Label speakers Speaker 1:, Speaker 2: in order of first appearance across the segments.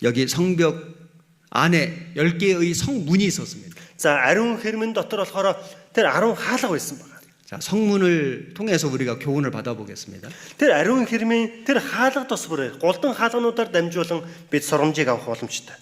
Speaker 1: 여기 성벽 안에 10개의 성문이 있었습니다.
Speaker 2: За ариун хэрмэн дотор болохоор тэр 10 хаалга байсан байна.
Speaker 1: 자, 성문을 통해서 우리가 교훈을 받아보겠습니다.
Speaker 2: Тэр ариун хэрмэн тэр хаалга тус бүрээр голдон хаалгануудаар дамжуулан бид сургамжийг авах боломжтой.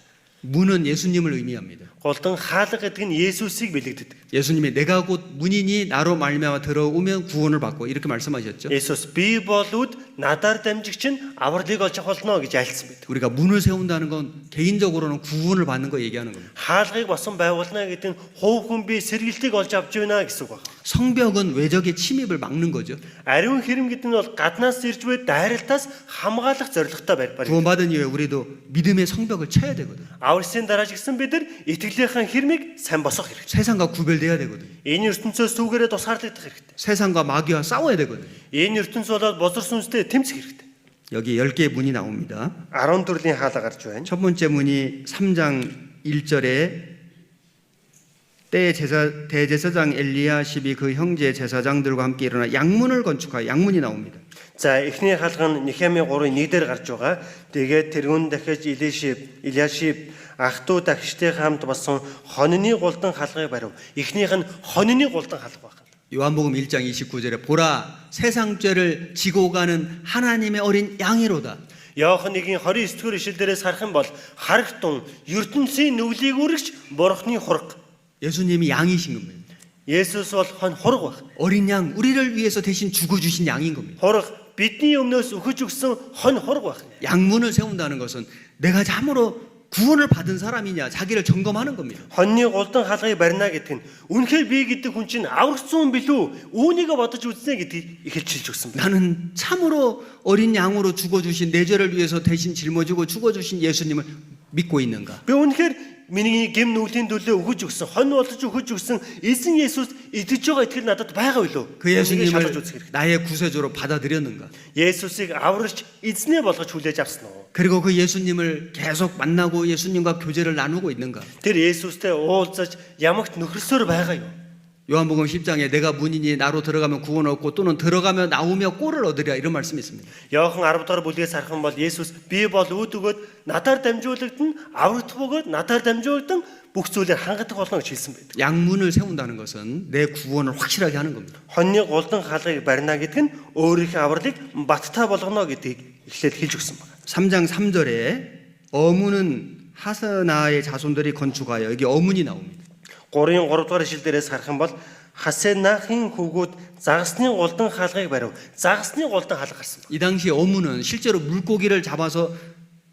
Speaker 1: 문은 예수님을 의미합니다.
Speaker 2: Голдон хаалга гэдэг нь Есүсийг бэлэгдэдэг.
Speaker 1: 예수님이 내가 곧 문이니 나로 말미암아 들어오면 구원을 받고 이렇게 말씀하셨죠.
Speaker 2: Есүс би болууд надаар дамжигч нь авралыг олж авах болно гэж айлцсан байдаг.
Speaker 1: 우리가 문을 세운다는 건 개인적으로는 구원을 받는 거 얘기하는 겁니다.
Speaker 2: Хаалгыг босон байгуулна гэдэг нь хувь хүн би сэргэлтийг олж авч байна гэсэн үг байна.
Speaker 1: 성벽은 외적의 침입을 막는 거죠.
Speaker 2: Ариун хэрэм гэдэг нь бол гаднаас ирж буй дайралтаас хамгаалах зорилготой барь.
Speaker 1: 구원받은 이후에 우리도 믿음의 성벽을 쳐야 되거든.
Speaker 2: Аварсын дараа ч гэсэн бид нар итгэлийнхэн хэрмийг сайн босгох хэрэгтэй.
Speaker 1: 세상과 구별돼야 되거든.
Speaker 2: Энэ ертөнцөөс түүгээрээ тусгаарлагдах хэрэгтэй.
Speaker 1: 세상과 마귀와 싸워야 되거든.
Speaker 2: Энэ ертөнц болоод бозор сүнстэй тэмцэх хэрэгтэй.
Speaker 1: 여기 10개의 문이 나옵니다.
Speaker 2: 10 төрлийн хаалга гарч байна.
Speaker 1: 첫 번째 문이 3장 1절에 때 대제사장 엘리야십이 그 형제 제사장들과 함께 일어나 양문을 건축하여 양문이 나옵니다.
Speaker 2: За эхний хаалга нь Нехемия 3-ын 1 дээр гарч байгаа. Тэгээд тэрүүн дахиж Илияшиб ах トゥ дагчтай хамт басан хонины голдон хаалгыг барив. Эхнийх нь хонины голдон хаалга байна.
Speaker 1: 요한복음 1장 29절에 보라 세상 죄를 지고 가는 하나님의 어린 양이로다.
Speaker 2: Иоханныгийн 29-р ишлэлдээс харах юм бол харагтун ертөнцийн нүглийг үргэж бурхны хураг.
Speaker 1: 예수님이 양이신 겁니다.
Speaker 2: Есүс бол хураг баг.
Speaker 1: 어린 양 우리를 위해서 대신 죽어주신 양인 겁니다.
Speaker 2: Хураг бидний өмнөөс өгөж өгсөн хураг баг.
Speaker 1: 양문을 세운다는 것은 내가 참으로 구원을 받은 사람이냐 자기를 점검하는 겁니다.
Speaker 2: Хоньны голдон хаалгыг барина гэдэг нь үнэхээр би гэдэг хүн чинь аврагцсан билүү? Үүнийгээ бодож үзнэ гэдгийг ихэлчилж өгсөн байна.
Speaker 1: 나는 참으로 어린 양으로 죽어주신 내 죄를 위해서 대신 짊어지고 죽어주신 예수님을 믿고 있는가?
Speaker 2: Би үнэхээр миний гэм нүглийн төлөө өгөж өгсөн, хонь болж өгөж өгсөн эзэн Есүс итгэж байгаа итгэл надад байгаа билүү?
Speaker 1: 그 예수님을 나의 구세주로 받아들였는가?
Speaker 2: Есүсийг аврагч эзнээ болгож хүлээж авсан уу?
Speaker 1: 그리고 그 예수님을 계속 만나고 예수님과 교제를 나누고 있는가?
Speaker 2: Тэр Есүстэй уулзаж ямагт нөхөрсөөр байгаа юу?
Speaker 1: 요한복음 10장에 내가 문이니 나로 들어가면 구원 얻고 또는 들어가며 나오며 꼴을 얻으리라 이런 말씀이 있습니다.
Speaker 2: Иохан 10 дугаар бүлгээс харах юм бол Есүс би бол үүд өгөөд надаар дамжуулагдана, аврагт бөгөөд надаар дамжуулдан бүх зүйлээр хангадаг болно гэж хэлсэн байдаг.
Speaker 1: 양문을 세운다는 것은 내 구원을 확실하게 하는 겁니다.
Speaker 2: Хоньны голдон хаалгыг барина гэдэг нь өөрийнхөө авралыг баттай болгоно гэдгийг эхлээд хэлж өгсөн байна.
Speaker 1: 3장 3절에 어문은 하스나의 자손들이 건축하여 여기 어문이 나옵니다.
Speaker 2: 3-ын 3 дугаар ишлэлдээс харах юм бол Хасенахын хүүгүүд загасны голдон хаалгыг барив. Загасны голдон хаалга гарсан байна.
Speaker 1: 이 당시 어문은 실제로 물고기를 잡아서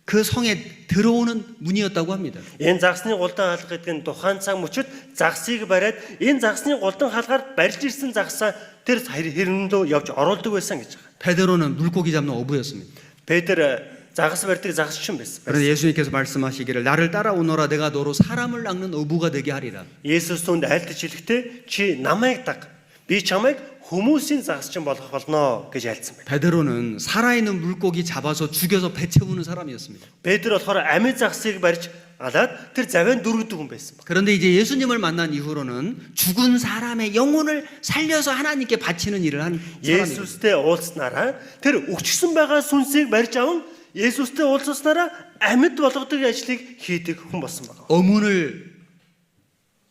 Speaker 1: 그 성에 들어오는 문이었다고 합니다.
Speaker 2: Энэ загасны голдон хаалга гэдэг нь тухайн цаг мөчид загсыг бариад энэ загасны голдон хаалгаар барьж ирсэн загсаа тэр хэрэмдөө явж оруулдаг байсан гэж байна.
Speaker 1: 베드로는 물고기 잡는 어부였습니다.
Speaker 2: Петр загас барьдаг загасчин байсан.
Speaker 1: 그래서 예수님께서 말씀하시기를 나를 따라오너라 내가 너로 사람을 낚는 어부가 되게 하리라.
Speaker 2: Есүс түнд айлтж хэлэхдээ чи намайг даг. Би чамайг хүмүүсийн загасчин болгох болно гэж айлцсан байна.
Speaker 1: 베드로는 살아있는 물고기 잡아서 죽여서 배 채우는 사람이었습니다.
Speaker 2: Петр болохоор амьд загсыг барьж алаад тэр завиан дүргдэг хүн байсан.
Speaker 1: 그런데 이제 예수님을 만난 이후로는 죽은 사람의 영혼을 살려서 하나님께 바치는 일을 한 사람이에요.
Speaker 2: Есүстэй уулзнараа тэр өгчсөн байгаа сүнсийг барьж аван Есүстэй уулзснараа амьд болгодог ажлыг хийдэг хүн болсон байна.
Speaker 1: 어문을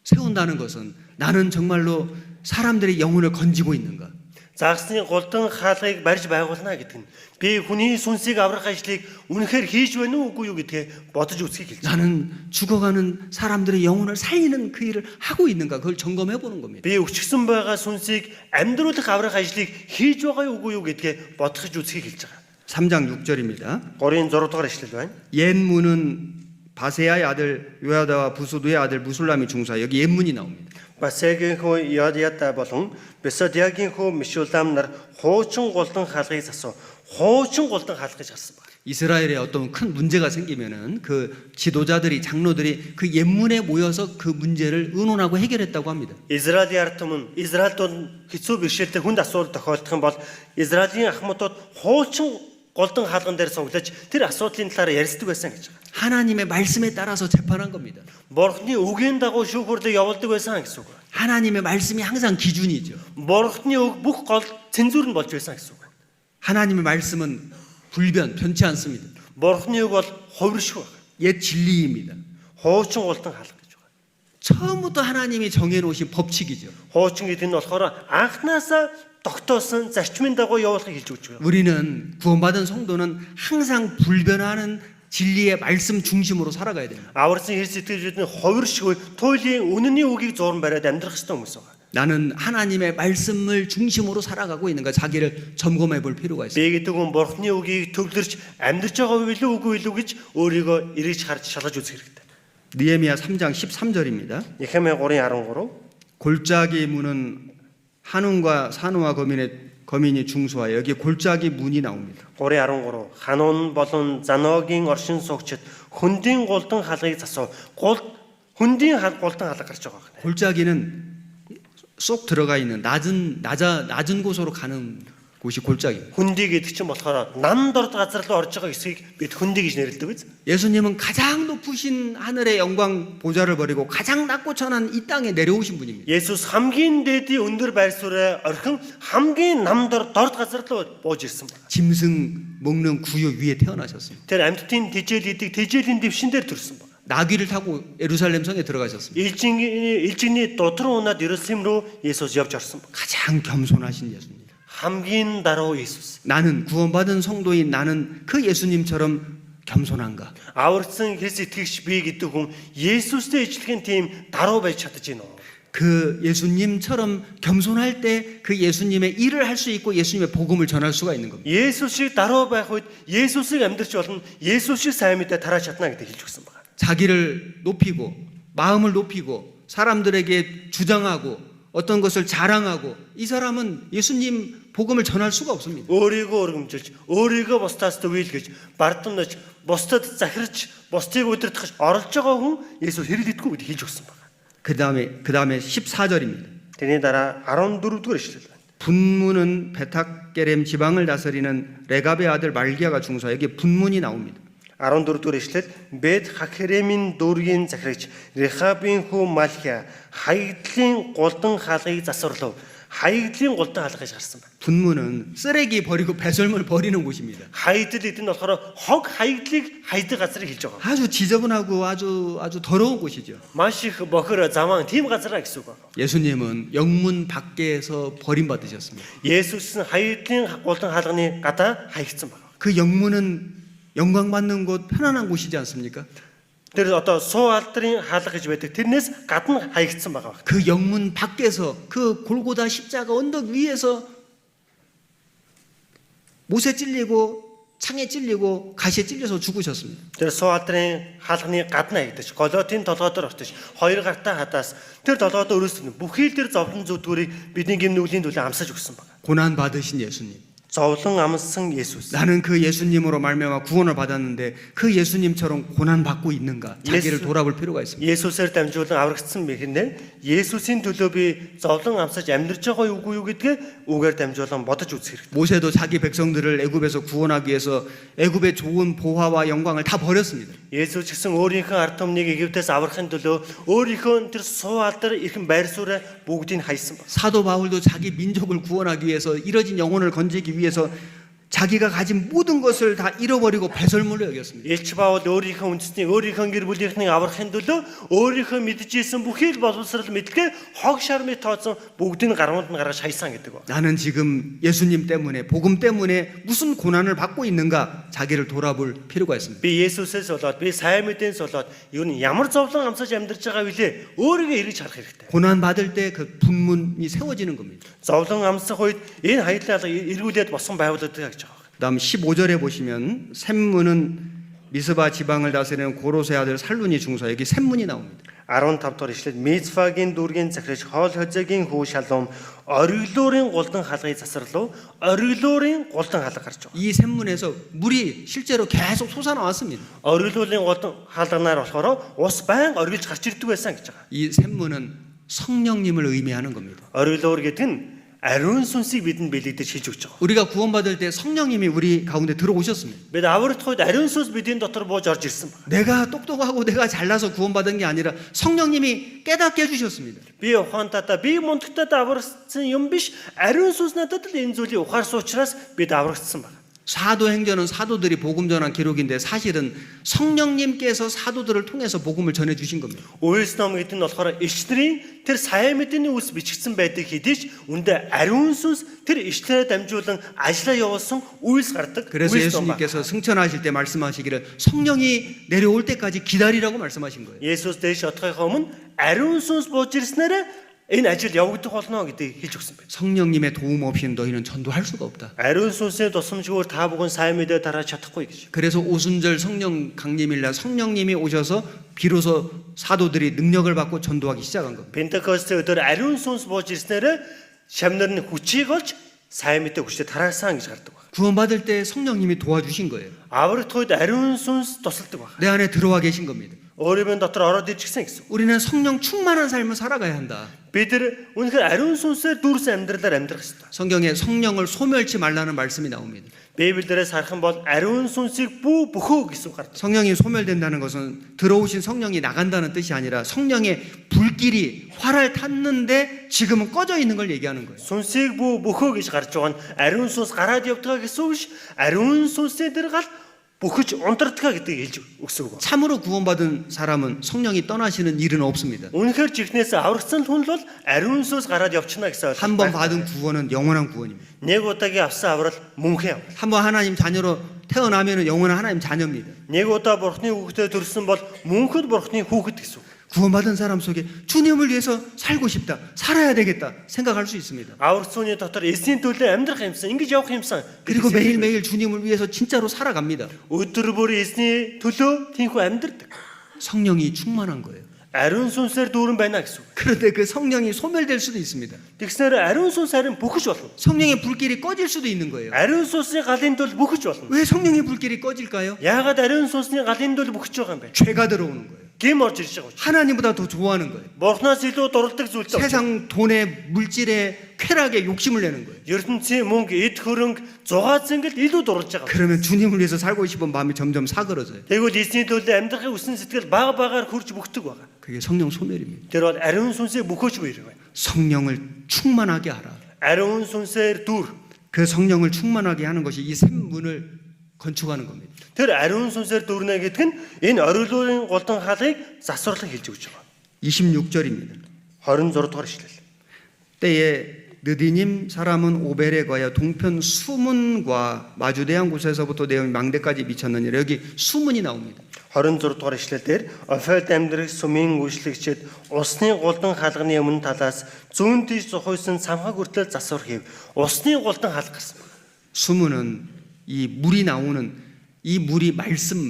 Speaker 1: 세운다는 것은 나는 정말로 사람들의 영혼을 건지고 있는가?
Speaker 2: Загсны голдон хаалгыг барьж байгуулна гэдэг нь би хүний сүнсийг аврах ажлыг үнэхээр хийж байна уу үгүй юу гэдгээ бодож үзхийг хэлж байна.
Speaker 1: 나는 죽어가는 사람들의 영혼을 살리는 그 일을 하고 있는가? 그걸 점검해 보는 겁니다.
Speaker 2: Би өчгсөн байгаа сүнсийг амьдруулах аврах ажлыг хийж байгаа юу үгүй юу гэдгээ бодох үзхийг хэлж байгаа.
Speaker 1: 3장 6절입니다.
Speaker 2: 3-ын 6 дугаар ишлэл байна.
Speaker 1: 옛 문은 바세야의 아들 요야다와 부수두의 아들 무술람이 중사 여기 옛 문이 나옵니다.
Speaker 2: Басегийн хөө Йодята болон Бесодиагийн хөө Мишулам нар хуучин голдон хаалгыг засав. Хуучин голдон хаалгыг гарсан байна.
Speaker 1: 이스라엘에 어떤 큰 문제가 생기면은 그 지도자들이 장로들이 그 옛문에 모여서 그 문제를 의논하고 해결했다고 합니다.
Speaker 2: Израилийн ард түмэн Израильд хэцүү бэрхшээлтэй хүнд асуудал тохиолдох юм бол Израилийн ахмадууд хуучин голдон хаалган дээр цуглаж тэр асуудлын талаар ярьцдаг байсан гэж байна.
Speaker 1: 하나님의 말씀에 따라서 재판한 겁니다.
Speaker 2: Бурхны үгийн дагуу шүүхөрлөг явуулдаг байсан гэсэн үг байна.
Speaker 1: 하나님의 말씀이 항상 기준이죠.
Speaker 2: Бурхны үг бүх гол цензур нь болж байсан гэсэн үг байна.
Speaker 1: 하나님의 말씀은 변치 않습니다.
Speaker 2: Бурхны үг бол хувиршгүй байна.
Speaker 1: 옛 진리입니다.
Speaker 2: Хуучин голтон хаалга гэж байгаа.
Speaker 1: 처음부터 하나님이 정해놓으신 법칙이죠.
Speaker 2: Хуучин гэдэг нь болохоор анхнаасаа тогтоосон зарчмын дагуу явуулахыг хэлж өгч байгаа.
Speaker 1: 우리는 구원받은 성도는 항상 불변하는 진리의 말씀 중심으로 살아가야 됩니다.
Speaker 2: Аварсан Христ итгэжүүдийн хувиршгүй туйлын үнэний үгийг зуран бариад амьдрах ёстой хүмүүс байгаа.
Speaker 1: 나는 하나님의 말씀을 중심으로 살아가고 있는가 자기를 점검해 볼 필요가 있습니다.
Speaker 2: Би гэдэг хүн Бурхны үгийг төвлөрч амьдрж байгаа үгүй л үгүй л гэж өөрийгөө эргэж харж шалгаж үзэх хэрэгтэй.
Speaker 1: 느헤미야 3장 13절입니다.
Speaker 2: Нехемия 3:13
Speaker 1: 골짜기 문은 한운과 산우와 거민이 중수하여 여기 골짜기 문이 나옵니다.
Speaker 2: 3:13 Ханун болон Заногийн оршин суугчид хөндийн голдон халгыг засав. Хөндийн голдон халга гарч байгаа.
Speaker 1: 골짜기는 쏙 들어가 있는 낮은 곳으로 가는 곳이 골짜기.
Speaker 2: Хөндөй гэдэг чинь болохоор нам дорд газар руу орж байгаа эсгийг бид хөндөй гэж нэрлэдэг биз?
Speaker 1: 예수님은 가장 높으신 하늘의 영광 보좌를 버리고 가장 낮고 천한 이 땅에 내려오신 분입니다.
Speaker 2: Есүс хамгийн дээдийн өндөр байр суурь орхин хамгийн нам дорд газар руу бууж ирсэн байна.
Speaker 1: 짐승 먹는 구유 위에 태어나셨습니다.
Speaker 2: Тэр амьтдын тэжээл идэг тэжээлийн дэвшин дээр төрсөн байна.
Speaker 1: 나귀를 타고 예루살렘 성에 들어가셨습니다.
Speaker 2: 일진이 도트로 унаад Иерусалим руу Есүс явж орсон байна.
Speaker 1: 가장 겸손하신 예수님.
Speaker 2: хамгийн даруй Есүс.
Speaker 1: 나는 구원받은 성도인 나는 그 예수님처럼 겸손한가?
Speaker 2: Аварсан Христ итгэгч би гэдэг хүн Есүстэй ижилхэн тийм даруй байж чадаж байна уу?
Speaker 1: 그 예수님처럼 겸손할 때 그 예수님의 일을 할 수 있고 예수님의 복음을 전할 수가 있는 겁니다.
Speaker 2: Есүс шиг даруй байх үед Есүсийг амьдрч болно. Есүс шиг сайн мэдээ тарааж чадна гэдэг хэлж өгсөн байна.
Speaker 1: 자기를 높이고 마음을 높이고 사람들에게 주장하고 어떤 것을 자랑하고 이 사람은 예수님 복음을 전할 수가 없습니다.
Speaker 2: Өөрийгөө өргөмжилж, өөрийгөө бусдаас төвөөлгөж, бардамнаж, бусдад захирч, бусдыг удирдах оролж байгаа хүн Есүс хэрэглэдэггүй гэж хэлж өгсөн байна.
Speaker 1: 그다음에 14절입니다.
Speaker 2: Тэрний дараа 14-р эшлэл байна.
Speaker 1: 분문은 베탁게렘 지방을 다스리는 레갑의 아들 말기야가 중수하 여기 분문이 나옵니다.
Speaker 2: 14-р эшлэл Бет Хакеремийн дүүргийн захирагч Рехабийн хүү Малхия хаягдлын голдон хаалгыг засварлав. хаягдлын голдон хаалга гэж гарсан байна.
Speaker 1: 분문은 쓰레기 버리고 배설물 버리는 곳입니다.
Speaker 2: Хаягдл гэдэг нь болохоор хог хаягдлыг хайдаг газрыг хэлж байгаа.
Speaker 1: 아주 지저분하고 아주 더러운 곳이죠.
Speaker 2: Маш их бохор заван тийм газараа гэсэн үг байна.
Speaker 1: 예수님은 영문 밖에서 버림받으셨습니다.
Speaker 2: Есүс нь хаягдлын голдон хаалганы гадаа хаягдсан байна.
Speaker 1: 그 영문은 영광 받는 곳 편안한 곳이지 않습니까?
Speaker 2: Тэр одоо суу алдрын хаалга гэж байдаг. Тэрнээс гадна хаягдсан байгаа.
Speaker 1: 그 영문 밖에서 그 골고다 십자가 언덕 위에서 못에 찔리고 창에 찔리고 가시에 찔려서 죽으셨습니다.
Speaker 2: Тэр суу алдрын хаалганы гадна хаягдаж, голотын толгойдоор ортож, хоёр гартаа хадаас тэр толгойдоо өрөөсөн бүхий л тэр зовлон зүдгүүрийг бидний гимнүглийн төлөө амсаж өгсөн байна.
Speaker 1: 고난 받으신 예수님.
Speaker 2: Зовлон амссан Есүс.
Speaker 1: 나는 그 예수님으로 말미암아 구원을 받았는데 그 예수님처럼 고난 받고 있는가? 자기를 돌아볼 필요가 있습니다.
Speaker 2: Есүсээр дамжуулан аврагдсан мэхнээ Есүсийн төлөө би зовлон амсаж амьдрж байгаа үгүй юу гэдгээ үгээр дамжуулан бодож үзэх хэрэгтэй.
Speaker 1: 모세도 자기 백성들을 애굽에서 구원하기 위해서 애굽의 좋은 보화와 영광을 다 버렸습니다.
Speaker 2: Есүс гэсэн өөрийнхөө ард түмнийг Египтээс аврахын төлөө өөрийнхөө тэр суу алдар ихэн байр суурь бүгдийг хайсан байна.
Speaker 1: 사도 바울도 자기 민족을 구원하기 위해서 잃어진 영혼을 건지기 위해서 자기가 가진 모든 것을 다 잃어버리고 배설물로 여겼습니다.
Speaker 2: Илч Паул өөрийнхөө үндэснийг өөрийнхөө гэр бүлийнхнийг аврахын төлөө өөрийнхөө мэдчихсэн бүхий л боловсрал мэдлэгээ хог шармыг тооцсон бүгдийг гармууд нь гаргаж хайсан гэдэг ба.
Speaker 1: 나는 지금 예수님 때문에 복음 때문에 무슨 고난을 받고 있는가? 자기를 돌아볼 필요가 있습니다.
Speaker 2: Би Есүсээс болоод би сайн мэдээнс болоод юу н ямар зовлон амсаж амьдрж байгаа вүлээ өөрийгөө эргэж харах хэрэгтэй.
Speaker 1: 고난 받을 때 그 분문이 세워지는 겁니다.
Speaker 2: Зовлон амсах үед энэ хаягдлаа эргүүлээд босон байгуулдаг гэж байгаа.
Speaker 1: 그다음 15절에 보시면 샘문은 미스바 지방을 다스리는 고로세 아들 살룬이 중사 여기 샘문이 나옵니다.
Speaker 2: 15 дугаар ишлэл Мицфагийн дүүргийн захирагч Хоол Хозегийн хүү Шалом ориглуурын голдон хаалгыг засварлав. ориглуурын голдон хаалга гарч байгаа.
Speaker 1: 이 샘문에서 물이 실제로 계속 솟아나왔습니다.
Speaker 2: ориглуурын голдон хаалганаар болохоор ус байн оргилж гарч ирдэг байсан гэж байгаа.
Speaker 1: 이 샘문은 성령님을 의미하는 겁니다.
Speaker 2: ориглуур гэдэг нь ариун сүнсийг бидэнд бэлэгдэж хийж өгч байгаа.
Speaker 1: 우리가 구원받을 때 성령님이 우리 가운데 들어오셨습니다.
Speaker 2: Бид аврагдах үед ариун сүнс бидний дотор бууж орж ирсэн байна.
Speaker 1: 내가 똑똑하고 내가 잘나서 구원받은 게 아니라 성령님이 깨닫게 해주셨습니다.
Speaker 2: Би ухаантайдаа би мундагтайдаа аврагдсан юм биш. Ариун сүнс надад л энэ зүйлийг ухаарсан учраас бид аврагдсан байна.
Speaker 1: 사도행전은 사도들이 복음 전한 기록인데 사실은 성령님께서 사도들을 통해서 복음을 전해 주신 겁니다.
Speaker 2: Үйлс ном гэдэг нь болохоор ишлэрийн тэр сайн мэдээний үс бичигдсэн байдаг хэдий ч үндэ ариун сүнс тэр ишлэрээр дамжуулан ажиллаа явуулсан үйлс гардаг.
Speaker 1: 그래서
Speaker 2: үйлс ном ба.
Speaker 1: 예수님께서 승천하실 때 말씀하시기를 성령이 내려올 때까지 기다리라고 말씀하신 거예요.
Speaker 2: Есүс дээш отохын өмнө ариун сүнс бууж ирснээр энэ ажил явагдах болно гэдгийг хэлж өгсөн байна.
Speaker 1: 성령님의 도움 없이는 너희는 전도할 수가 없다.
Speaker 2: Ариун сүнс의 тусламжгүйгээр та бүхэн сайн мэдээ дарааж чадахгүй гэж.
Speaker 1: 그래서 오순절 성령 강림일날 성령님이 오셔서 비로소 사도들이 능력을 받고 전도하기 시작한 겁니다.
Speaker 2: Пентекостийн өдөр ариун сүнс бууж ирснээр шамнар нь хүчийг олж сайн мэдээ хүчтэй тараасан гэж гардаг байна.
Speaker 1: 구원받을 때 성령님이 도와주신 거예요.
Speaker 2: Аврагт үед ариун сүнс тусалдаг байна.
Speaker 1: 내 안에 들어와 계신 겁니다.
Speaker 2: өөрийн дотор ороод ирчихсэн гэсэн.
Speaker 1: 우리는 성령 충만한 삶을 살아가야 한다.
Speaker 2: Бид нар үнэхээр ариун сүнсээр дүүрсэн амьдралаар амьдрах ёстой.
Speaker 1: 성경에 성령을 소멸치 말라는 말씀이 나옵니다.
Speaker 2: Библиэрээс харах юм бол ариун сүнсийг бөхөө гэсэн гардаг.
Speaker 1: 성령이 소멸된다는 것은 들어오신 성령이 나간다는 뜻이 아니라 성령의 불길이 활을 탔는데 지금은 꺼져 있는 걸 얘기하는 거예요.
Speaker 2: Сүнсийг бөхөө гэж гарч байгаа нь ариун сүнс гараад явдаг гэсэн үг ш. Ариун сүнсээр дэр гал бүхэж унтардгаа гэдгийг хэлж өгсөн үг.
Speaker 1: 참으로 구원받은 사람은 성령이 떠나시는 일은 없습니다.
Speaker 2: Үнэхээр чихнээс аврагсан хүн л бол ариун сүнс гараад явчихна гэсэн.
Speaker 1: 한 번 받은 구원은 영원한 구원입니다.
Speaker 2: Нэг удаагийн авсан аврал мөнхөө.
Speaker 1: 한 번 하나님 자녀로 태어나면 영원한 하나님 자녀입니다.
Speaker 2: Нэг удаа бурхны хүүхдээ төрсөн бол мөнхөд бурхны хүүхэд гэсэн.
Speaker 1: 구원받은 사람 속에 주님을 위해서 살고 싶다, 살아야 되겠다 생각할 수 있습니다.
Speaker 2: Аврагсууны дотор эсийн төлөө амьдрах юмсан, ингэж явах юмсан.
Speaker 1: 그리고 매일매일 주님을 위해서 진짜로 살아갑니다.
Speaker 2: Өдөр бүр эсний төлөө тийхүү амьдрдаг.
Speaker 1: 성령이 충만한 거예요.
Speaker 2: Ариун сүнсээр дүүрэн байна гэсэн.
Speaker 1: 그런데 그 성령이 소멸될 수도 있습니다.
Speaker 2: Тэгснээр ариун сүнс харин бүхэж болно.
Speaker 1: 성령의 불길이 꺼질 수도 있는 거예요.
Speaker 2: Ариун сүнсний галын дөл бүхэж болно.
Speaker 1: 왜 성령의 불길이 꺼질까요?
Speaker 2: Яагаад ариун сүнсний галын дөл бүхэж байгаа юм бэ?
Speaker 1: 죄가 들어오는 거예요.
Speaker 2: Гим орж ирж байгаа.
Speaker 1: 하나님보다 더 좋아하는 거예요.
Speaker 2: Бурхнаас илүү дурладаг зүйлтэй.
Speaker 1: 세상 돈에 물질에 쾌락에 욕심을 내는 거예요.
Speaker 2: ертөнцийн мөнгө, эд хөрөнгө, зугаа зэнгэл илүү дурлж байгаа.
Speaker 1: 그러면 주님을 위해서 살고 싶은 마음이 점점 사그러져요.
Speaker 2: Тэгвэл эзний төлөө амьдрахын үсэн сэтгэл бага багаар хурж бүхдэг байгаа.
Speaker 1: 그게 성령 소멸입니다.
Speaker 2: Тэр бол ариун сүнсээ бүхэж буй байна.
Speaker 1: 성령을 충만하게 하라.
Speaker 2: Ариун сүнсээр дүүр.
Speaker 1: 그 성령을 충만하게 하는 것이 이 샘문을 건축하는 겁니다.
Speaker 2: Тэр ариун сүнсээр дүүрнэ гэдэг нь энэ орилуурын голдон хаалгыг засварлан хэлж өгч байгаа.
Speaker 1: 26절입니다.
Speaker 2: 26 дугаар ишлэл.
Speaker 1: 때에 느디님 사람은 오벨에 거하여 동편 수문과 마주대한 곳에서부터 내온 망대까지 미쳤느니라. 여기 수문이 나옵니다.
Speaker 2: 26 дугаар ишлэлээр Офелд амьдрах сүмийн үйлчлэгчид усны голдон хаалганы өмнө талаас зүүн тийш зохиосон самхаг хүртэл засвар хийв. Усны голдон хаалга гэсэн.
Speaker 1: 수문은 이 물이 나오는 이 물이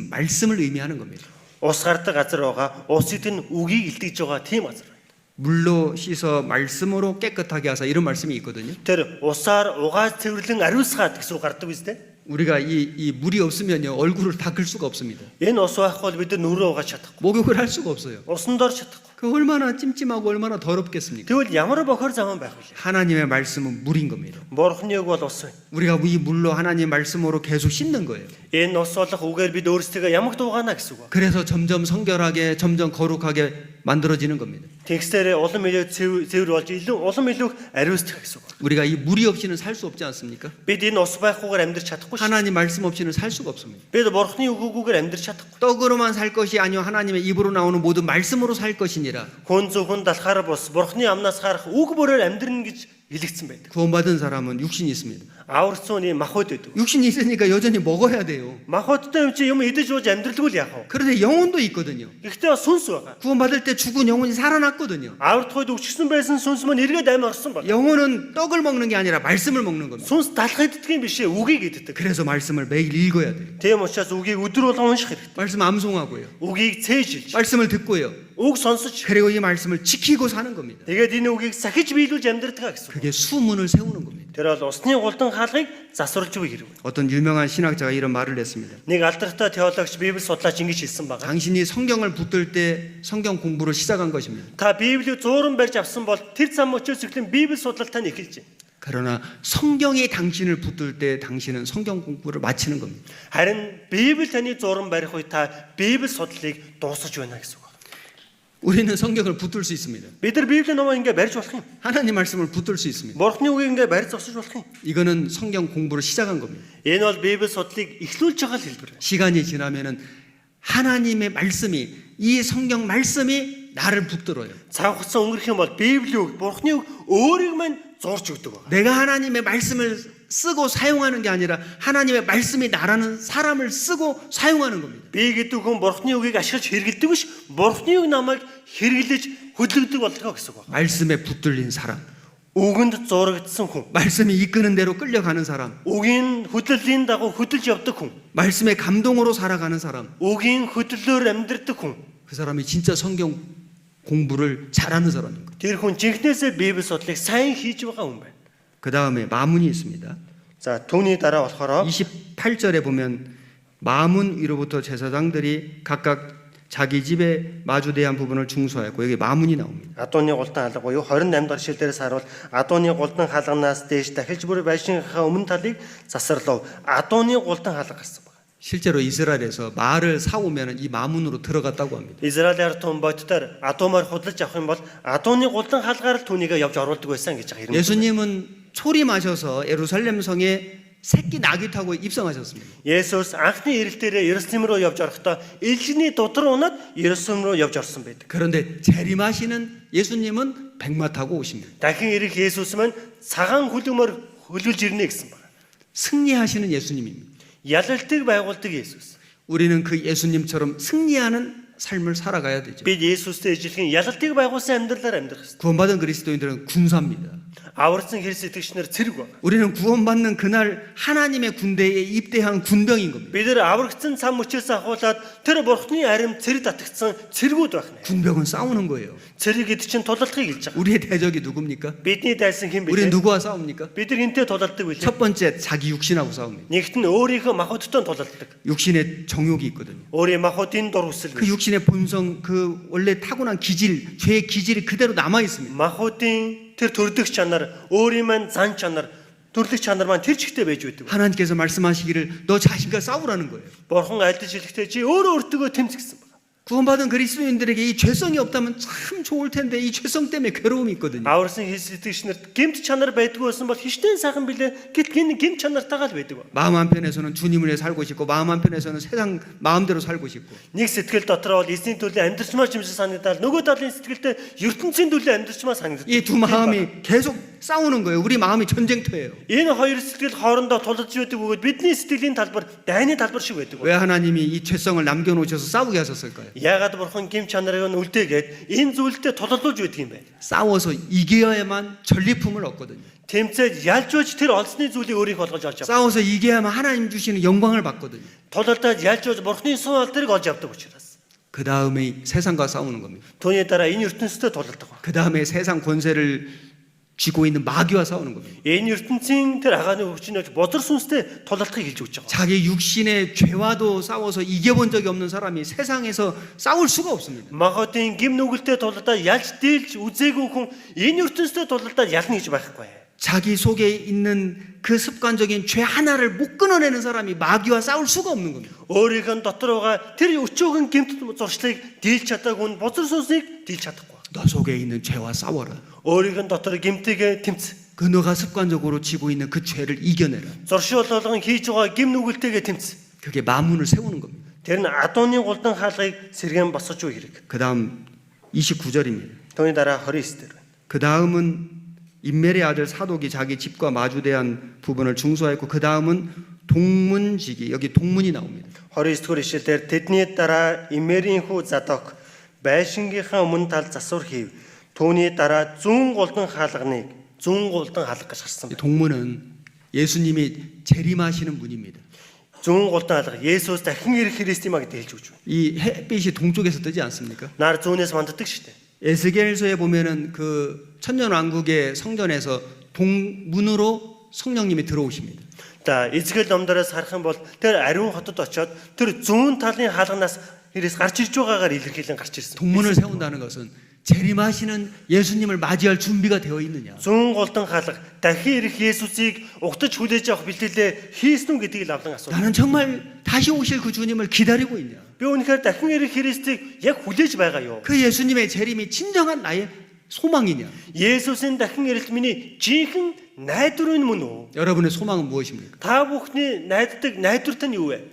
Speaker 1: 말씀을 의미하는 겁니다.
Speaker 2: Ус гардаг газар байгаа. Усыг нь үгийг илтгэж байгаа тийм газар.
Speaker 1: 물로 씻어 말씀으로 깨끗하게 하사 이런 말씀이 있거든요.
Speaker 2: Тэр усаар угааж цэвэрлэн ариусгаад гэсэн үг гардаг биз дээ.
Speaker 1: 우리가 이 물이 없으면요 얼굴을 닦을 수가 없습니다.
Speaker 2: Энэ ус байхгүй бол бид нар нүрээ угааж чадахгүй.
Speaker 1: 목욕을 할 수가 없어요.
Speaker 2: Усанд орж чадахгүй.
Speaker 1: 그 얼마나 찜찜하고 얼마나 더럽겠습니까?
Speaker 2: Тэгвэл ямар бохор заван байх вэ?
Speaker 1: 하나님의 말씀은 물인 겁니다.
Speaker 2: Бурхны үг бол ус.
Speaker 1: 우리가 이 물로 하나님의 말씀으로 계속 씻는 거예요.
Speaker 2: Энэ ус болох үгээр бид өөрсдөө ямагт угаана гэсэн үг.
Speaker 1: 그래서 점점 성결하게, 점점 거룩하게 만들어지는 겁니다.
Speaker 2: Тэгсээр улам илүү цэвэр болж улам илүү ариусдах гэсэн үг.
Speaker 1: 우리가 이 물이 없이는 살 수 없지 않습니까?
Speaker 2: Бид энэ ус байхгүйгээр амьдрч чадахгүй шүү.
Speaker 1: 하나님 말씀 없이는 살 수가 없습니다.
Speaker 2: Бид Бурхны үгүйгээр амьдрч чадахгүй.
Speaker 1: 떡으로만 살 것이 아니요 하나님의 입으로 나오는 모든 말씀으로 살 것이니라.
Speaker 2: Хүн зөвхөн далахаар бус Бурхны амнаас харах үг бүрээр амьдрна гэж хэлэгдсэн байдаг.
Speaker 1: 구원받은 사람은 육신이 있습니다.
Speaker 2: Аварцууны махуд байдаг.
Speaker 1: 육신이 있으니까 여전히 먹어야 돼요.
Speaker 2: Махуудтай юм чи юм идэж ууж амьдралгүй л яах вэ?
Speaker 1: 그런데 영혼도 있거든요.
Speaker 2: Гэхдээ сүнс байгаа.
Speaker 1: 구원받을 때 죽은 영혼이 살아났거든요.
Speaker 2: Аварт хойд өгчсөн байсан сүнс мань эргээд амь орсон байна.
Speaker 1: 영혼은 떡을 먹는 게 아니라 말씀을 먹는 겁니다.
Speaker 2: Сүнс далах иддэг юм биш ээ, үгийг иддэг.
Speaker 1: 그래서 말씀을 매일 읽어야 돼요.
Speaker 2: Тийм учраас үгийг өдөр болгон унших хэрэгтэй.
Speaker 1: 말씀 암송하고요.
Speaker 2: Үгийг цээжилж,
Speaker 1: 말씀을 듣고요.
Speaker 2: үг сонсож,
Speaker 1: 그리고 이 말씀을 지키고 사는 겁니다.
Speaker 2: тэгээд энэ үгийг сахиж биелүүлж амьдрдаг гэсэн.
Speaker 1: 그게 수문을 세우는 겁니다.
Speaker 2: Тэр бол усны голдон хаалгыг засварлж буй хэрэг.
Speaker 1: 어떤 유명한 신학자가 이런 말을 했습니다.
Speaker 2: Нэг алдартай теологч Библи судлаач ингэж хэлсэн байгаа.
Speaker 1: 당신이 성경을 붙들 때 성경 공부를 시작한 것입니다.
Speaker 2: Та Библийг зууран барьж авсан бол тэр зам учраас эхлэн Библи судлалтаа эхэлж байна.
Speaker 1: 그러나 성경이 당신을 붙들 때 당신은 성경 공부를 마치는 겁니다.
Speaker 2: Харин Библи таны зууран барих үе та Библи судлалыг дуусгаж байна гэсэн үг.
Speaker 1: 우리는 성경을 붙들 수 있습니다.
Speaker 2: Бид нар Библийн номоо ингээ барьж болох юм.
Speaker 1: 하나님 말씀을 붙들 수 있습니다.
Speaker 2: Бурхны үгийг ингээ барьж зогсож болох юм.
Speaker 1: 이거는 성경 공부를 시작한 겁니다.
Speaker 2: Энэ бол Библи судлыг эхлүүлж байгаа л хэлбэр.
Speaker 1: 시간이 지나면은 하나님의 말씀이 이 성경 말씀이 나를 붙들어요.
Speaker 2: Цаг хугацаа өнгөрөх юм бол Библийн үг, Бурхны үг өөрийг мань зурж өгдөг байна.
Speaker 1: 내가 하나님의 말씀을 쓰고 사용하는 게 아니라 하나님의 말씀이 나라는 사람을 쓰고 사용하는 겁니다.
Speaker 2: Би гэдэг хүн Бурхны үгийг ашиглаж хэрэглэдэг биш, Бурхны үг намайг хэрэглэж хөдөлгдөг болдог гэсэн үг байна.
Speaker 1: 말씀에 붙들린 사람,
Speaker 2: Үгэнд зурагдсан хүн,
Speaker 1: 말씀이 이끄는 대로 끌려가는 사람,
Speaker 2: үгийн хөдөллийн дагуу хөдөлж явдаг хүн,
Speaker 1: 말씀의 감동으로 살아가는 사람,
Speaker 2: үгийн хөдлөөр амьдрдаг хүн.
Speaker 1: 그 사람이 진짜 성경 공부를 잘하는 사람인 거예요.
Speaker 2: Тэр хүн жинхнээсээ Библи судлыг сайн хийж байгаа хүн байна.
Speaker 1: 그 다음에 마문이 있습니다.
Speaker 2: За түүний дараа болохоор
Speaker 1: 28절에 보면 마문 위로부터 제사장들이 각각 자기 집에 마주대한 부분을 중수하였고 여기 마문이 나옵니다.
Speaker 2: Адууны гулдан хаалга буюу 28 дахь шилдээрээс харуул Адууны гулдан хаалганаас дээш дахилж бүр байшинхаа өмнө талыг засарлав. Адууны гулдан хаалга гарсан байна.
Speaker 1: 실제로 이스라엘에서 말을 사오면 이 마문으로 들어갔다고 합니다.
Speaker 2: Израиль том боддоор Адуумаар худалж авах юм бол Адууны гулдан хаалгаар л түүнийг явж оруулдаг байсан гэж байгаа юм.
Speaker 1: 예수님은 초림하셔서 예루살렘 성에 새끼 나귀 타고 입성하셨습니다.
Speaker 2: Есүс анхны ирэлтээрээ Иерусалим руу явж орохдоо элчний дудар унаад Иерусалим руу явж орсон байдаг.
Speaker 1: 그런데 재림하시는 예수님은 백마 타고 오십니다.
Speaker 2: Дахин ирэх Есүс маань цагаан хөлөмөр хөлөж ирнэ гэсэн байна.
Speaker 1: 승리하시는 예수님입니다.
Speaker 2: Ялалтыг байгуулдаг Есүс.
Speaker 1: 우리는 그 예수님처럼 승리하는 삶을 살아가야 되죠.
Speaker 2: Бид Есүстэй ижилхэн ялалтыг байгуулсан амьдралаар амьдрах хэрэгтэй.
Speaker 1: 구원받은 그리스도인들은 군사입니다.
Speaker 2: Аварсан Христ итгэгчнэр цэрэг байна.
Speaker 1: 우리는 구원받는 그날 하나님의 군대에 입대한 군병인 겁니다.
Speaker 2: Бид нар аврагдсан цам мөчөөс ахуулаад тэр бурхны арим цэрэг татагдсан цэргүүд байх нэ.
Speaker 1: 군병은 싸우는 거예요.
Speaker 2: Цэрэг гэдэг чинь тулалдахыг хэлж байгаа.
Speaker 1: 우리의 대적이 누굽니까?
Speaker 2: Бидний дайсан хэн бэ?
Speaker 1: 우리는 누구와 싸웁니까?
Speaker 2: Бид нар хинтээ тулалддаг вэ?
Speaker 1: 첫 번째 자기 육신하고 싸웁니다.
Speaker 2: Нэгт нь өөрийнхөө махбодтой тулалддаг.
Speaker 1: 육신의 정욕이 있거든요.
Speaker 2: Өөрийн махбодын дур хүсэл.
Speaker 1: 그 육신의 본성, 그 원래 타고난 기질, 죄의 기질이 그대로 남아 있습니다.
Speaker 2: Махбодын тэр төрөлх чанар, өөрийн маань зан чанар, төрлөх чанар маань тэр чигтээ байж байдаг.
Speaker 1: 하나님께서 말씀하시기를 너 자신과 싸우라는 거예요.
Speaker 2: Бурхан альдаж хэлэхдээ чи өөрөө өөртөө тэмцгэсэн байна.
Speaker 1: 구원받은 그리스도인들에게 이 죄성이 없다면 참 좋을 텐데 이 죄성 때문에 괴로움이 있거든요.
Speaker 2: Аварсан Христ итгэгчнэрт гэмт чанар байдгүй байсан бол хичнээн сайхан билээ. Гэтэл гэмт чанартайгаа л байдаг.
Speaker 1: 마음 한편에서는 주님을 위해 살고 싶고 마음 한편에서는 세상 마음대로 살고 싶고
Speaker 2: Нэг сэтгэл дотор бол эзний төлөө амьдрчмаар чимсэн санагдал, нөгөө талын сэтгэлдээ ертөнцийн төлөө амьдрчмаар санагддаг.
Speaker 1: 이 두 마음이 계속 싸우는 거예요. 우리 마음이 전쟁터예요.
Speaker 2: Энэ хоёр сэтгэл хоорондоо тулдж байдаг бөгөөд бидний сэтгэлийн талбар дайны талбар шиг байдаг.
Speaker 1: 왜 하나님이 이 죄성을 남겨놓으셔서 싸우게 하셨을까요?
Speaker 2: Яагаад бурхан гэмт чанарыг нь үлдээгээд энэ зүйлдээ тулалдуулж байдаг юм бэ?
Speaker 1: 싸워서 이겨야만 전리품을 얻거든요.
Speaker 2: Тэмцээд ялж байж тэр олсны зүйлийг өөрийг олгож авч авдаг.
Speaker 1: 싸워서 이겨야만 하나님 주시는 영광을 받거든요.
Speaker 2: Тулалдаад ялж байж бурхны суун алдрыг олж авдаг учраас.
Speaker 1: 그 다음에 세상과 싸우는 겁니다.
Speaker 2: Түүний дараа энэ ертөнцтэй тулалдах ба.
Speaker 1: 그 다음에 세상 권세를 쥐고 있는 마귀와 싸우는 겁니다.
Speaker 2: Энэ ертөнцийн тэр агааны өвчнөж бозор сүнстэй тулалдахыг хэлж өгч байгаа.
Speaker 1: 자기 육신의 죄와도 싸워서 이겨본 적이 없는 사람이 세상에서 싸울 수가 없습니다.
Speaker 2: Махбодын гим нүгэлтэй тулалдаад ялж дийлж үзээгүй хүн энэ ертөнцтэй тулалдаад ялна гэж байхгүй.
Speaker 1: 자기 속에 있는 그 습관적인 죄 하나를 못 끊어내는 사람이 마귀와 싸울 수가 없는 겁니다.
Speaker 2: Өөрийнх нь дотор байгаа тэр өчөөгөн гэмт зуршлыг дийлж чадаагүй нь бозор сүнсийг дийлж чадахгүй.
Speaker 1: 너 속에 있는 죄와 싸워라.
Speaker 2: Өөрийнх нь дотор гэмтэйгээ тэмц.
Speaker 1: 그 너가 습관적으로 쥐고 있는 그 죄를 이겨내라.
Speaker 2: Зуршил болгон хийж байгаа гим нүгэлтэйгээ тэмц.
Speaker 1: 그게 마문을 세우는 겁니다.
Speaker 2: Тэр нь Адууны гулдан хаалгыг сэргэн босгож өг хэрэг.
Speaker 1: 그 다음 29절입니다.
Speaker 2: Түүний дараа 29 дээр.
Speaker 1: 그 다음은 임멜의 아들 사독이 자기 집과 마주대한 부분을 중수하였고 그 다음은 동문지기, 여기 동문이 나옵니다.
Speaker 2: 29 дугаар ишлэлээр тэдний дараа Имерийн хүү Задок байшингийнхаа өмнө тал засвар хийв. Түүний дараа зүүн гулдан хаалганыг зүүн гулдан хаалга гэж гарсан.
Speaker 1: 이 동문은 예수님이 재림하시는 분입니다.
Speaker 2: Зүүн гулдан хаалга Есүс дахин ирэх Христ юм а гэж хэлж өгч байна.
Speaker 1: 이 햇빛이 동쪽에서 뜨지 않습니까?
Speaker 2: Нар зүүнээс манддаг шүү дээ.
Speaker 1: 에스겔서에 보면은 그 천년왕국의 성전에서 동문으로 성령님이 들어오십니다.
Speaker 2: За эзэгэл номдоороос харах юм бол тэр ариун хотод очиод тэр зүүн талын хаалганаас Христ гарч ирж байгаагаар илэрхийлэн гарч ирсэн.
Speaker 1: 동문을 세운다는 것은 재림하시는 예수님을 맞이할 준비가 되어 있느냐?
Speaker 2: Зүүн голдон хаалга дахин ирэх Есүсийг угтаж хүлээж авах бэлтгэлээ хийсэн үү гэдгийг авлан асуув.
Speaker 1: 나는 정말 다시 오실 그 주님을 기다리고 있냐?
Speaker 2: Би үнэхээр дахин ирэх Христийг яг хүлээж байгаа юу?
Speaker 1: 그 예수님의 재림이 진정한 나의 소망이냐?
Speaker 2: Есүсийн дахин ирэлт миний жинхэнэ найдвар нь мөн үү?
Speaker 1: 여러분의 소망은 무엇입니까?
Speaker 2: Та бүхний найддаг найдварт нь юу вэ?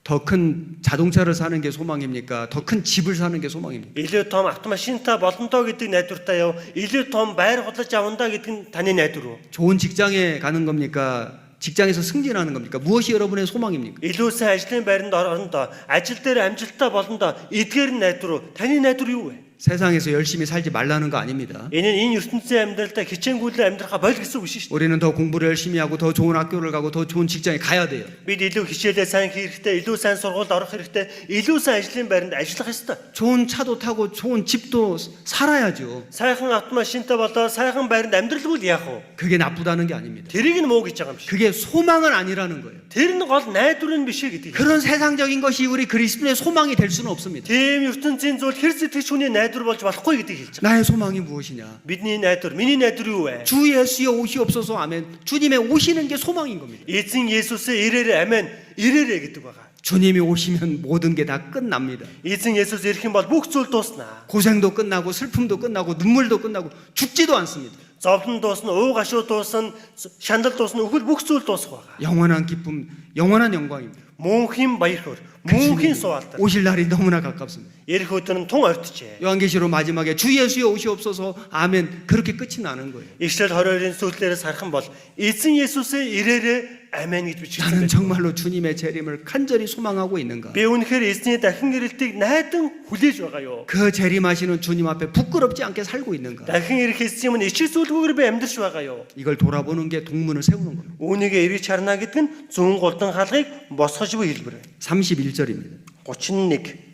Speaker 1: 더 큰 자동차를 사는 게 소망입니까? 더 큰 집을 사는 게 소망입니까?
Speaker 2: Илүү том автомашинтай болонтоо гэдэг найдвартай юу? Илүү том байр хөдлөж авандаа гэдэг нь таны найдвар уу?
Speaker 1: 좋은 직장에 가는 겁니까? 직장에서 승진하는 겁니까? 무엇이 여러분의 소망입니까?
Speaker 2: Илүү сайн ажлын байранд орондоо ажил дээр амжилттай болондоо эдгээр нь найдвар уу? Таны найдвар юу вэ?
Speaker 1: 세상에서 열심히 살지 말라는 거 아닙니다.
Speaker 2: Энэ ертөнцийн амьдралдаа хичээнгүйлэн амьдрахаа боль гэсэн үг биш шүү дээ.
Speaker 1: 우리는 더 공부를 열심히 하고 더 좋은 학교를 가고 더 좋은 직장에 가야 돼요.
Speaker 2: Бид илүү хичээлээ сайн хийх хэрэгтэй, илүү сайн сургуульд орох хэрэгтэй, илүү сайн ажлын байранд ажиллах ёстой.
Speaker 1: 좋은 차도 타고 좋은 집도 살아야죠.
Speaker 2: Сайхан автомашинтай болоо сайхан байранд амьдралгүй л яах вэ?
Speaker 1: 그게 나쁘다는 게 아닙니다.
Speaker 2: Тэрийг нь муу гэж байгаа юм шиг.
Speaker 1: 그게 소망은 아니라는 거예요.
Speaker 2: Тэр нь гол найдвар нь биш ээ гэдэг.
Speaker 1: 그런 세상적인 것이 우리 그리스도의 소망이 될 수는 없습니다.
Speaker 2: Тийм ертөнцийн зүйл хэр сэтгэж хүний найдвар болж болохгүй гэдэг хэлж байгаа.
Speaker 1: 나의 소망이 무엇이냐?
Speaker 2: Бидний найдвар, миний найдвар юу вэ?
Speaker 1: 주 예수의 옷이 없어서 아멘. 주님의 오시는 게 소망인 겁니다.
Speaker 2: Эзэн Есүсээ ирээрээ амен, ирээрээ гэдэг байгаа.
Speaker 1: 주님이 오시면 모든 게 다 끝납니다.
Speaker 2: Эзэн Есүс ирэх юм бол бүх зүйл дуусна.
Speaker 1: 고생도 끝나고 슬픔도 끝나고 눈물도 끝나고 죽지도 않습니다.
Speaker 2: Зовлон дуусна, ууг ашуу дуусна, шандал дуусна, өгөл бүх зүйл дуусах байгаа.
Speaker 1: 영원한 기쁨, 영원한 영광입니다.
Speaker 2: Мөнхийн баяр хөөр, мөнхийн суултар.
Speaker 1: 오실 날이 너무나 가깝습니다.
Speaker 2: Ирэх өдөр нь тун ойртжээ.
Speaker 1: 요한계시록 마지막에 주 예수의 옷이 없어서 아멘 그렇게 끝이 나는 거예요.
Speaker 2: Ишлэл 22-ын сүүлдээрээс харах юм бол эзэн Есүсээ ирээрээ амен гэж бичсэн
Speaker 1: 나는
Speaker 2: байна.
Speaker 1: 정말로 주님의 재림을 간절히 소망하고 있는가?
Speaker 2: Би үнэхээр эзний дахин ирэлтийг найдан хүлээж байгаа юу?
Speaker 1: 그 재림하시는 주님 앞에 부끄럽지 않게 살고 있는가?
Speaker 2: Дахин ирэх эзэн минь ичиг зүйлгүйгээр би амьдарч байгаа юу?
Speaker 1: 이걸 돌아보는 게 동문을 세우는 겁니다.
Speaker 2: Үүнийгээ эргэж харна гэдэг нь зүүн голдон хаалгыг босгож буй хэлбэр.
Speaker 1: 31절입니다.
Speaker 2: 31.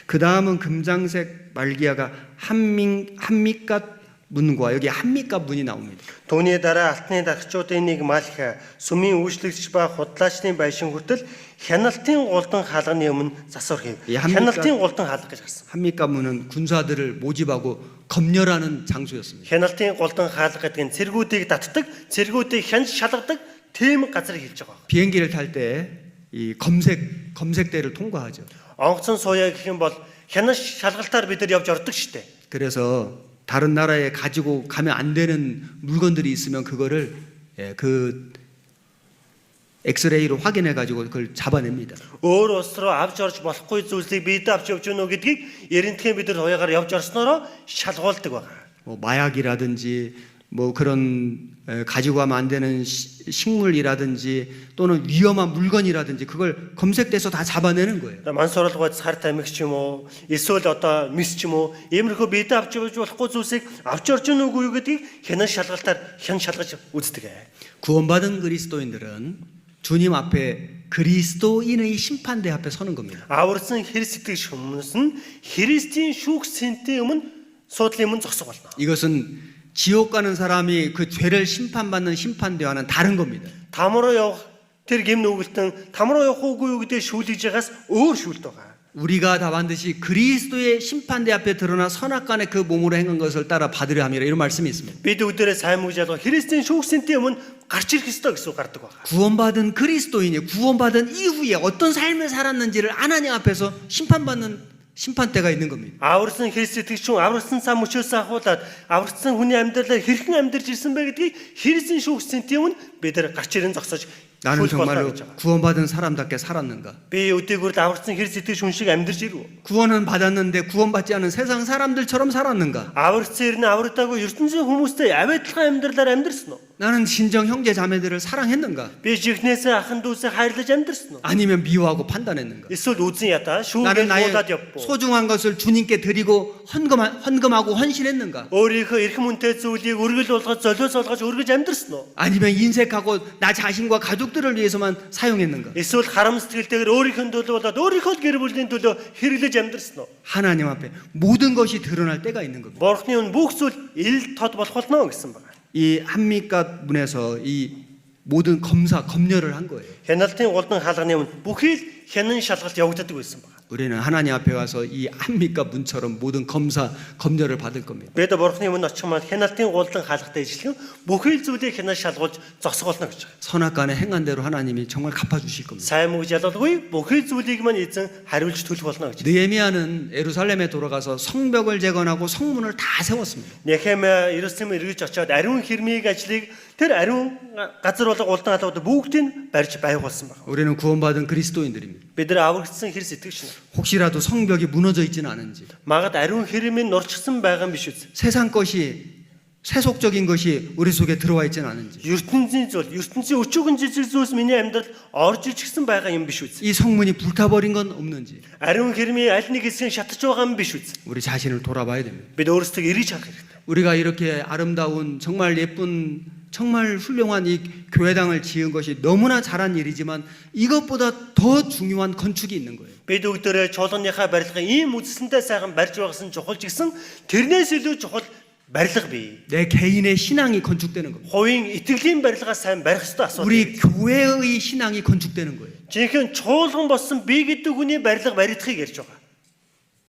Speaker 1: 그 다음은 금장색 말기야가 한밑갓 문과 여기 한밑갓 문이 나옵니다.
Speaker 2: Түүний дараа алтны дагчуудын нэг Малхи сүмийн үйлчлэгч ба худлаачны байшин хүртэл хяналтын голдон хаалганы өмнө засвар хийв. Хяналтын голдон хаалга гэж гарсан.
Speaker 1: 한밑갓 문은 군사들을 모집하고 검열하는 장소였습니다.
Speaker 2: Хяналтын голдон хаалга гэдэг нь цэргүүдийг татдаг, цэргүүдийг хянж шалгадаг тийм газрыг хэлж байгаа.
Speaker 1: 비행기를 탈 때 이 검색대를 통과하죠.
Speaker 2: Онгоцон сууя гэх юм бол хянаж шалгалтаар бид нар явж ордог шүү дээ.
Speaker 1: 그래서 다른 나라에 가지고 가면 안 되는 물건들이 있으면 그거를 그 엑스레이로 확인해 가지고 그걸 잡아냅니다.
Speaker 2: Өөр улс руу авч орж болохгүй зүйлсийг бид авч явж гэнэ үү гэдгийг ерөнхийдөө бид нар хуягаар явж орсноороо шалгуулдаг байна.
Speaker 1: 뭐 마약이라든지 뭐 그런 가지고 가면 안 되는 식물이라든지 또는 위험한 물건이라든지 그걸 검색돼서 다 잡아내는 거예요.
Speaker 2: Мансуурлага цар тамхи ч юм уу, эсвэл одоо мис ч юм уу, иймэрхүү бид авч явж болохгүй зүйлсийг авч орж гэнэ үгүй юу гэдгийг хянаж шалгаж үздэг.
Speaker 1: 구원받은 그리스도인들은 주님 앞에 그리스도인의 심판대 앞에 서는 겁니다.
Speaker 2: Аварсан Христ итгэж хүмүүс нь Христийн шүүгсэнтэй өмнө суудлын өмнө зогсох болно.
Speaker 1: 이것은 지옥 가는 사람이 그 죄를 심판받는 심판대와는 다른 겁니다.
Speaker 2: Тамруу явах тэр гэм нүгэлтэн тамруу явах уугүй юу гэдэг шүүлж байгаас өөр шүүлт байгаа.
Speaker 1: 우리가 다 반드시 그리스도의 심판대 앞에 드러나 선악간의 그 몸으로 행한 것을 따라 받으려 함이라 이런 말씀이 있습니다.
Speaker 2: Бид өдөрөө сайн мөнгө жалгаа Христийн шүүгсэнтэй өмнө гарч ирэх ёстой гэсэн үг гардаг байна.
Speaker 1: 구원받은 그리스도인이 구원받은 이후에 어떤 삶을 살았는지를 하나님 앞에서 심판받는 심판대가 있는 겁니다.
Speaker 2: Аварсан Христ итгэгчүн аварсан сан мөчөөс ахуулаад аварсан хүний амьдралаар хэрхэн амьдарч ирсэн бэ гэдгийг Христийн шүүгсэнтэй өмнө бид нар гарч ирэн зогсож
Speaker 1: 나는 정말로 구원받은 사람답게 살았는가?
Speaker 2: Би өдөргөр аварсан Христ итгэж хүн шиг амьдарч ирв.
Speaker 1: 구원은 받았는데 구원받지 않은 세상 사람들처럼 살았는가?
Speaker 2: Аварсан ирнэ аврагдаагүй ертөнцийн хүмүүстэй авиадлахын амьдралаар амьдарсан уу?
Speaker 1: 나는 진정 형제 자매들을 사랑했는가?
Speaker 2: Би жихнээсээ ахан дүүсээ хайрлаж амьдарсан уу?
Speaker 1: 아니면 미워하고 판단했는가?
Speaker 2: Эсвэл үзэн ядаа
Speaker 1: 나는
Speaker 2: шүүгээд
Speaker 1: 나의
Speaker 2: буудаад явбуу.
Speaker 1: 소중한 것을 주님께 드리고 헌금하고 헌신했는가?
Speaker 2: Өөрийнхөө эрхэм үнэтэй зүйлийг өргөл болгож золиос олгож өргөж амьдарсан уу?
Speaker 1: 아니면 인색하고 나 자신과 가족들을 위해서만 사용했는가?
Speaker 2: Эсвэл харам сэтгэлтэйгээр өөрийнхөө төлөө болоод өөрийнхөө гэр бүлийн төлөө хэрэглэж амьдарсан уу?
Speaker 1: 하나님 앞에 모든 것이 드러날 때가 있는 겁니다.
Speaker 2: Бурхны өмнө бүх зүйл ил тод болох болно гэсэн байна.
Speaker 1: 이 한밑갓 문에서 이 모든 검열을 한 거예요.
Speaker 2: Хяналтын голдон хаалганы өмнө бүхий л хянан шалгалт явагддаг байсан байна.
Speaker 1: 우리는 하나님 앞에 와서 이 안미과 문처럼 모든 검열을 받을 겁니다.
Speaker 2: Бид бурхны өмнө очих маань хяналтын гуйлан хаалгатай ижилхэн бүхэл зүйлийг хянан шалгуулж зогсоолно гэж байна.
Speaker 1: 선악간에 행한 대로 하나님이 정말 갚아주실 겁니다.
Speaker 2: Сайн мөгж ялалгүй бүхэл зүйлийг маань эзэн хариулж төлөх болно гэж.
Speaker 1: 느헤미야는 예루살렘에 돌아가서 성벽을 재건하고 성문을 다 세웠습니다.
Speaker 2: Нехемия Иерусалим эргэж очиод ариун хэрмийг ажлыг тэр ариун газар болго улдан алууд бүгдийг барьж байгуулсан байна.
Speaker 1: 우리는 구원받은 그리스도인들입니다.
Speaker 2: Бид нар аврагдсан Христ итгэгч нар.
Speaker 1: 혹시라도 성벽이 무너져 있지는 않은지
Speaker 2: Магад ариун хэрмийн нурчсан байгаа юм биш үү?
Speaker 1: 세상 것이 세속적인 것이 우리 속에 들어와 있지는 않은지
Speaker 2: ертөнцийн зүйл, ертөнцийн өчүүгэн жижиг зүйлс миний амьдралд орж ирчихсэн байгаа юм биш үү?
Speaker 1: 이 성문이 불타버린 건 없는지
Speaker 2: Ариун хэрмийн аль нэг хэсэг шатаж байгаа юм биш үү?
Speaker 1: 우리 자신을 돌아봐야 됩니다.
Speaker 2: Бид өөрсдөө эргэж харах хэрэгтэй.
Speaker 1: 우리가 이렇게 아름다운 정말 예쁜 정말 훌륭한 이 교회당을 지은 것이 너무나 잘한 일이지만 이것보다 더 중요한 건축이 있는 거예요.
Speaker 2: Бид өгдөрөө чуулганыхаа барилгын ийм үдсэндээ сайхан барьж байгасан чухал ч гэсэн тэрнээс илүү чухал барилга бий.
Speaker 1: 내 개인의 신앙이 건축되는 겁니다.
Speaker 2: Хувийн итгэлийн барилгаа сайн барих ёстой асуудал.
Speaker 1: 우리 교회의 신앙이 건축되는 거예요.
Speaker 2: Жинхэнэ чуулган болсон би гэдэг хүний барилга баригдахыг ярьж байгаа.